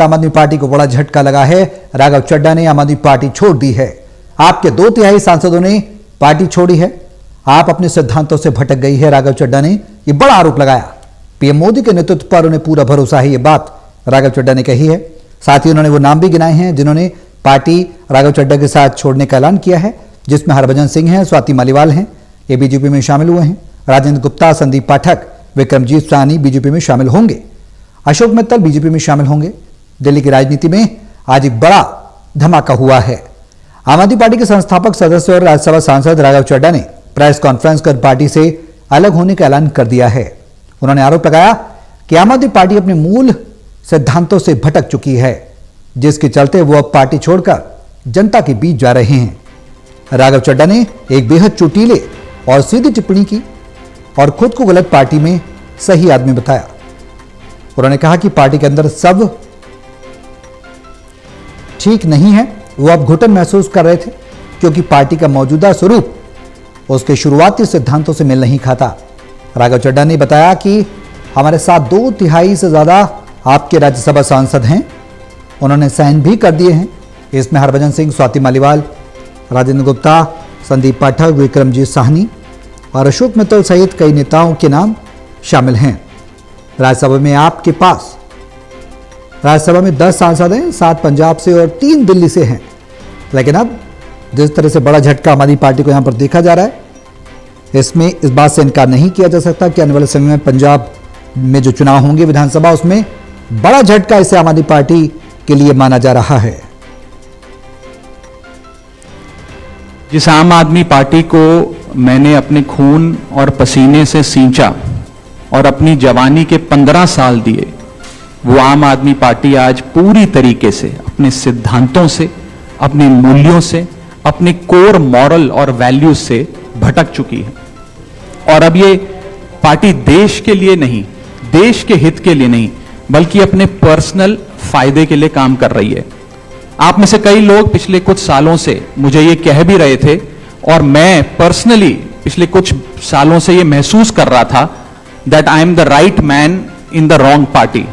आम आदमी पार्टी को बड़ा झटका लगा है। राघव चड्ढा ने आम आदमी पार्टी छोड़ दी है। आपके 2/3 सांसदों ने पार्टी छोड़ी है। आप अपने सिद्धांतों से भटक गई है। राघव चड्ढा ने यह बड़ा आरोप लगाया। पीएम मोदी के नेतृत्व पर उन्हें पूरा भरोसा है, यह बात राघव चड्ढा ने कही है। साथ ही उन्होंने वो नाम भी गिनाए हैं जिन्होंने पार्टी राघव चड्ढा के साथ छोड़ने का ऐलान किया है, जिसमें हरभजन सिंह हैं, स्वाति मालीवाल हैं, ये बीजेपी में शामिल हुए हैं। राजेंद्र गुप्ता, संदीप पाठक, विक्रमजीत साहनी बीजेपी में शामिल होंगे। अशोक मित्तल बीजेपी में शामिल होंगे। दिल्ली की राजनीति में आज एक बड़ा धमाका हुआ है। आम आदमी पार्टी के संस्थापक सदस्य और राज्यसभा सांसद राघव चड्ढा ने प्रेस कॉन्फ्रेंस कर पार्टी से अलग होने का ऐलान कर दिया है। उन्होंने आरोप लगाया कि आम आदमी पार्टी अपने मूल सिद्धांतों से भटक चुकी है, जिसके चलते वो अब पार्टी छोड़कर जनता के बीच जा रहे हैं। राघव चड्ढा ने एक बेहद चोटीले और सीधी टिप्पणी की और खुद को गलत पार्टी में सही आदमी बताया। उन्होंने कहा कि पार्टी के अंदर सब ठीक नहीं है। वो अब घुटन महसूस कर रहे थे क्योंकि पार्टी का मौजूदा स्वरूप उसके शुरुआती सिद्धांतों से मेल नहीं खाता। राघव चड्ढा ने बताया कि हमारे साथ 2/3 से ज्यादा आपके राज्यसभा सांसद हैं। उन्होंने साइन भी कर दिए हैं। इसमें हरभजन सिंह, स्वाति मालीवाल, राजेंद्र गुप्ता, संदीप पाठक, विक्रमजीत साहनी और अशोक मित्तल सहित कई नेताओं के नाम शामिल हैं। राज्यसभा में आपके पास राज्यसभा में 10 सांसद हैं, 7 पंजाब से और 3 दिल्ली से हैं। लेकिन अब जिस तरह से बड़ा झटका आम आदमी पार्टी को यहां पर देखा जा रहा है, इसमें इस बात से इनकार नहीं किया जा सकता कि आने वाले समय में पंजाब में जो चुनाव होंगे विधानसभा, उसमें बड़ा झटका इसे आम आदमी पार्टी के लिए माना जा रहा है। जिस आम आदमी पार्टी को मैंने अपने खून और पसीने से सींचा और अपनी जवानी के 15 साल दिए, वो आम आदमी पार्टी आज पूरी तरीके से अपने सिद्धांतों से, अपने मूल्यों से, अपने कोर मॉरल और वैल्यूज से भटक चुकी है। और अब ये पार्टी देश के लिए नहीं, देश के हित के लिए नहीं, बल्कि अपने पर्सनल फायदे के लिए काम कर रही है। आप में से कई लोग पिछले कुछ सालों से मुझे ये कह भी रहे थे और मैं पर्सनली पिछले कुछ सालों से ये महसूस कर रहा था that I am the right man in the wrong party.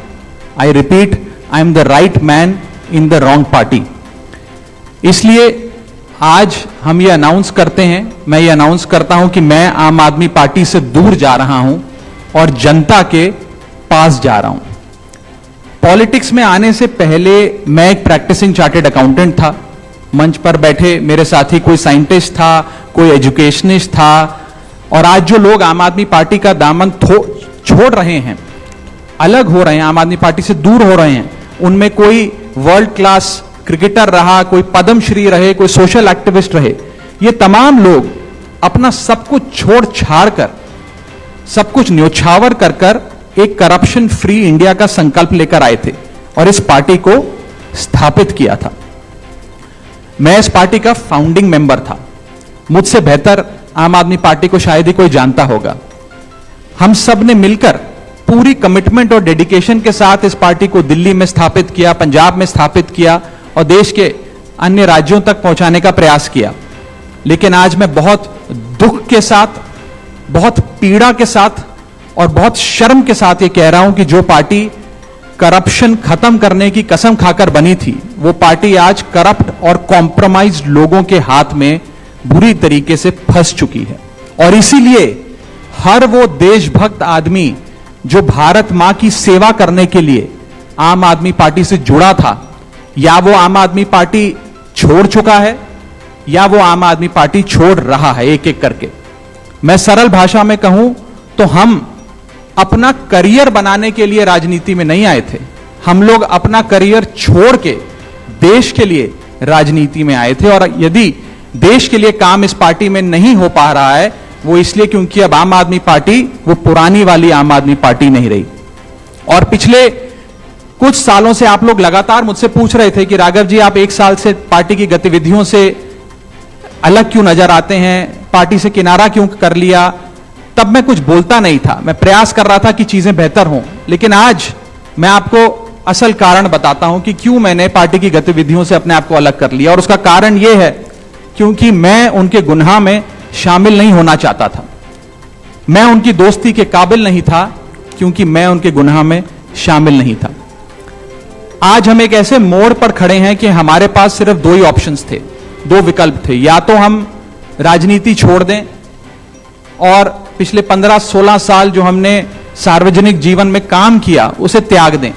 I repeat, I am the right man in the wrong party. इसलिए आज हम ये अनाउंस करते हैं, मैं ये अनाउंस करता हूं कि मैं आम आदमी पार्टी से दूर जा रहा हूं और जनता के पास जा रहा हूं। पॉलिटिक्स में आने से पहले मैं एक प्रैक्टिसिंग चार्टर्ड अकाउंटेंट था। मंच पर बैठे मेरे साथी कोई साइंटिस्ट था, कोई एजुकेशनिस्ट था, और आज जो लोग आम आदमी पार्टी का दामन छोड़ रहे हैं, अलग हो रहे हैं, आम आदमी पार्टी से दूर हो रहे हैं, उनमें कोई वर्ल्ड क्लास क्रिकेटर रहा, कोई पद्मश्री रहे, कोई सोशल एक्टिविस्ट रहे, ये तमाम लोग अपना सब कुछ छोड़ छाड़ कर, सब कुछ न्योछावर कर कर एक करप्शन फ्री इंडिया का संकल्प लेकर आए थे और इस पार्टी को स्थापित किया था। मैं इस पार्टी का फाउंडिंग मेंबर था। मुझसे बेहतर आम आदमी पार्टी को शायद ही कोई जानता होगा। हम सब ने मिलकर पूरी कमिटमेंट और डेडिकेशन के साथ इस पार्टी को दिल्ली में स्थापित किया, पंजाब में स्थापित किया और देश के अन्य राज्यों तक पहुंचाने का प्रयास किया। लेकिन आज मैं बहुत दुख के साथ, बहुत पीड़ा के साथ और बहुत शर्म के साथ ये कह रहा हूं कि जो पार्टी करप्शन खत्म करने की कसम खाकर बनी थी, वो पार्टी आज करप्ट और कॉम्प्रोमाइज्ड लोगों के हाथ में बुरी तरीके से फंस चुकी है। और इसीलिए हर वो देशभक्त आदमी जो भारत मां की सेवा करने के लिए आम आदमी पार्टी से जुड़ा था, या वो आम आदमी पार्टी छोड़ चुका है या वो आम आदमी पार्टी छोड़ रहा है एक एक करके। मैं सरल भाषा में कहूं तो हम अपना करियर बनाने के लिए राजनीति में नहीं आए थे। हम लोग अपना करियर छोड़ के देश के लिए राजनीति में आए थे। और यदि देश के लिए काम इस पार्टी में नहीं हो पा रहा है, वो इसलिए क्योंकि अब आम आदमी पार्टी वो पुरानी वाली आम आदमी पार्टी नहीं रही। और पिछले कुछ सालों से आप लोग लगातार मुझसे पूछ रहे थे कि राघव जी, आप 1 साल से पार्टी की गतिविधियों से अलग क्यों नजर आते हैं, पार्टी से किनारा क्यों कर लिया। तब मैं कुछ बोलता नहीं था, मैं प्रयास कर रहा था कि चीजें बेहतर हों। लेकिन आज मैं आपको असल कारण बताता हूं कि क्यों मैंने पार्टी की गतिविधियों से अपने आप को अलग कर लिया। और उसका कारण यह है क्योंकि मैं उनके गुनाह में शामिल नहीं होना चाहता था। मैं उनकी दोस्ती के काबिल नहीं था क्योंकि मैं उनके गुनाह में शामिल नहीं था। आज हम एक ऐसे मोड़ पर खड़े हैं कि हमारे पास सिर्फ दो ही ऑप्शंस थे, दो विकल्प थे। या तो हम राजनीति छोड़ दें और पिछले 15-16 साल जो हमने सार्वजनिक जीवन में काम किया उसे त्याग दें,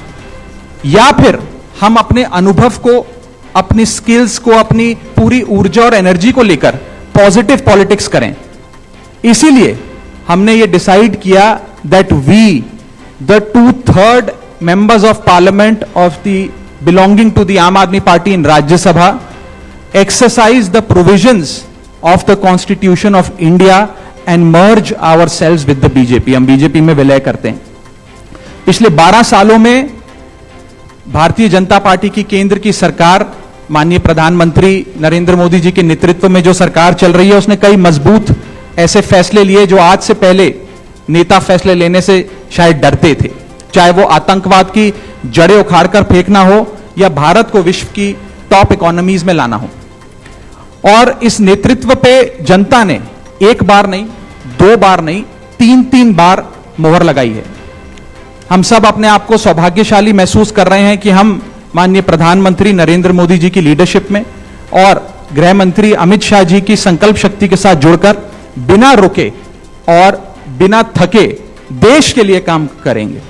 या फिर हम अपने अनुभव को, अपनी स्किल्स को, अपनी पूरी ऊर्जा और एनर्जी को लेकर पॉजिटिव पॉलिटिक्स करें। इसीलिए हमने ये डिसाइड किया that we, the 2/3 members of parliament of the belonging to the Aam Aadmi Party in Rajya Sabha, exercise the provisions of the Constitution of India and merge ourselves with the BJP। हम BJP में विलय करते हैं। पिछले 12 सालों में Bharatiya Janata party की केंद्र की सरकार, माननीय प्रधानमंत्री नरेंद्र मोदी जी के नेतृत्व में जो सरकार चल रही है, उसने कई मजबूत ऐसे फैसले लिए जो आज से पहले नेता फैसले लेने से शायद डरते थे, चाहे वो आतंकवाद की जड़ें उखाड़कर फेंकना हो या भारत को विश्व की टॉप इकोनॉमीज में लाना हो। और इस नेतृत्व पे जनता ने एक बार नहीं, 2 बार नहीं, 3 बार मोहर लगाई है। हम सब अपने आप को सौभाग्यशाली महसूस कर रहे हैं कि हम माननीय प्रधानमंत्री नरेंद्र मोदी जी की लीडरशिप में और गृह मंत्री अमित शाह जी की संकल्प शक्ति के साथ जुड़कर बिना रुके और बिना थके देश के लिए काम करेंगे।